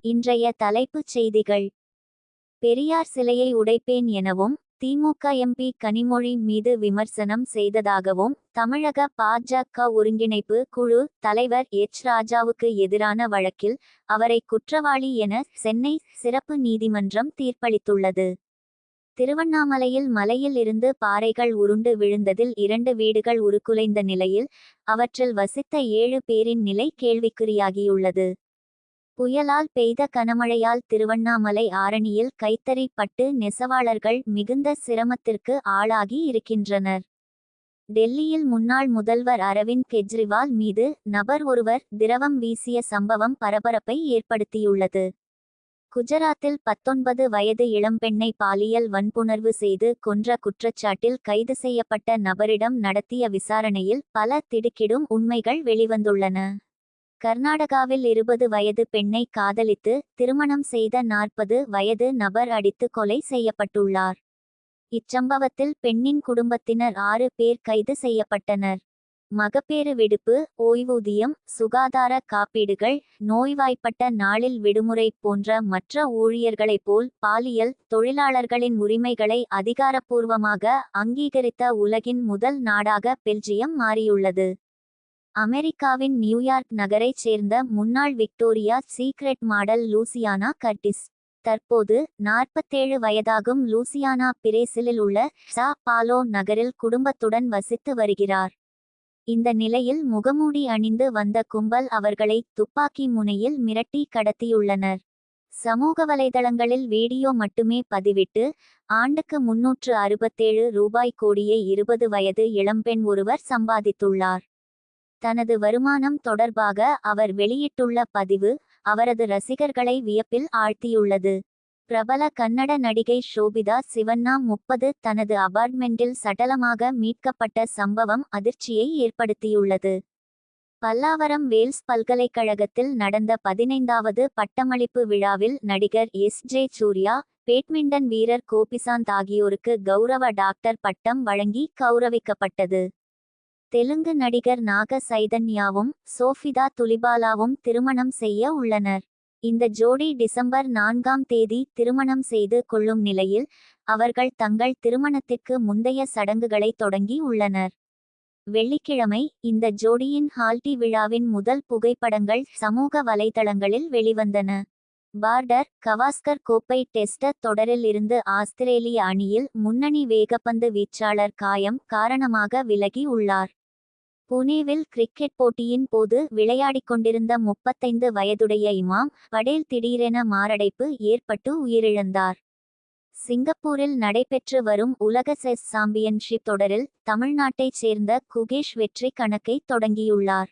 இன்றைய தலைப்புச் செய்திகள். பெரியார் சிலையை உடைப்பேன் எனவும் திமுக எம்பி கனிமொழி மீது விமர்சனம் செய்ததாகவும் தமிழக பாஜக ஒருங்கிணைப்பு குழு தலைவர் எச். ராஜாவுக்கு எதிரான வழக்கில் அவரை குற்றவாளி என சென்னை சிறப்பு நீதிமன்றம் தீர்ப்பளித்துள்ளது. திருவண்ணாமலையில் மலையில் இருந்து பாறைகள் உருண்டு விழுந்ததில் 2 வீடுகள் உருக்குலைந்த நிலையில் அவற்றில் வசித்த 7 பேரின் நிலை கேள்விக்குறியாகியுள்ளது. புயலால் பெய்த கனமழையால் திருவண்ணாமலை ஆரணியில் கைத்தறி பட்டு நெசவாளர்கள் மிகுந்த சிரமத்திற்கு ஆளாகி இருக்கின்றனர். டெல்லியில் முன்னாள் முதல்வர் அரவிந்த் கெஜ்ரிவால் மீது நபர் ஒருவர் திரவம் வீசிய சம்பவம் பரபரப்பை ஏற்படுத்தியுள்ளது. குஜராத்தில் 19 வயது இளம்பெண்ணை பாலியல் வன்புணர்வு செய்து கொன்ற குற்றச்சாட்டில் கைது செய்யப்பட்ட நபரிடம் நடத்திய விசாரணையில் பல திடுக்கிடும் உண்மைகள் வெளிவந்துள்ளன. கர்நாடகாவில் 20 வயது பெண்ணை காதலித்து திருமணம் செய்த 40 வயது நபர் அடித்து கொலை செய்யப்பட்டுள்ளார். இச்சம்பவத்தில் பெண்ணின் குடும்பத்தினர் 6 பேர் கைது செய்யப்பட்டனர். மகப்பேறு விடுப்பு, ஓய்வூதியம், சுகாதார காப்பீடுகள், நோய்வாய்ப்பட்ட நாளில் விடுமுறை போன்ற மற்ற ஊழியர்களைப் போல் பாலியல் தொழிலாளர்களின் உரிமைகளை அதிகாரப்பூர்வமாக அங்கீகரித்த உலகின் முதல் நாடாக பெல்ஜியம் மாறியுள்ளது. அமெரிக்காவின் நியூயார்க் நகரைச் சேர்ந்த முன்னாள் Victoria secret model Louisiana Curtis தற்போது 47 வயதாகும். லூசியானா பிரேசிலில் உள்ள சா பாலோ நகரில் குடும்பத்துடன் வசித்து வருகிறார். இந்த நிலையில் முகமூடி அணிந்து வந்த கும்பல் அவர்களை துப்பாக்கி முனையில் மிரட்டி கடத்தியுள்ளனர். சமூக வலைதளங்களில் வீடியோ மட்டுமே பதிவிட்டு ஆண்டுக்கு 367 ரூபாய் கோடியை 20 வயது இளம்பெண் ஒருவர் சம்பாதித்துள்ளார். தனது வருமானம் தொடர்பாக அவர் வெளியிட்டுள்ள பதிவு அவரது ரசிகர்களை வியப்பில் ஆழ்த்தியுள்ளது. பிரபல கன்னட நடிகை ஷோபிதா சிவண்ணா 30 தனது அபார்ட்மெண்டில் சடலமாக மீட்கப்பட்ட சம்பவம் அதிர்ச்சியை ஏற்படுத்தியுள்ளது. பல்லாவரம் வேல்ஸ் பல்கலைக்கழகத்தில் நடந்த 15வது பட்டமளிப்பு விழாவில் நடிகர் எஸ். ஜே. சூர்யா, பேட்மிண்டன் வீரர் கோபிசாந்த் ஆகியோருக்கு கௌரவ டாக்டர் பட்டம் வழங்கி கௌரவிக்கப்பட்டது. தெலுங்கு நடிகர் நாக சைதன்யாவும் சோஃபிதா துலிபாலாவும் திருமணம் செய்ய உள்ளனர். இந்த ஜோடி டிசம்பர் 4ஆம் தேதி திருமணம் செய்து கொள்ளும் நிலையில் அவர்கள் தங்கள் திருமணத்திற்கு முந்தைய சடங்குகளை தொடங்கி உள்ளனர். வெள்ளிக்கிழமை இந்த ஜோடியின் ஹால்டி விழாவின் முதல் புகைப்படங்கள் சமூக வலைதளங்களில் வெளிவந்தன. பார்டர் கவாஸ்கர் கோப்பை டெஸ்ட் தொடரில் இருந்து ஆஸ்திரேலிய அணியில் முன்னணி வேகப்பந்து வீச்சாளர் காயம் காரணமாக விலகி உள்ளார். புனேவில் கிரிக்கெட் போட்டியின் போது விளையாடிக்கொண்டிருந்த 35 வயதுடைய இமாம் படேல் திடீரென மாரடைப்பு ஏற்பட்டு உயிரிழந்தார். சிங்கப்பூரில் நடைபெற்று வரும் உலக செஸ் சாம்பியன்ஷிப் தொடரில் தமிழ்நாட்டைச் சேர்ந்த குகேஷ் வெற்றி கணக்கை தொடங்கியுள்ளார்.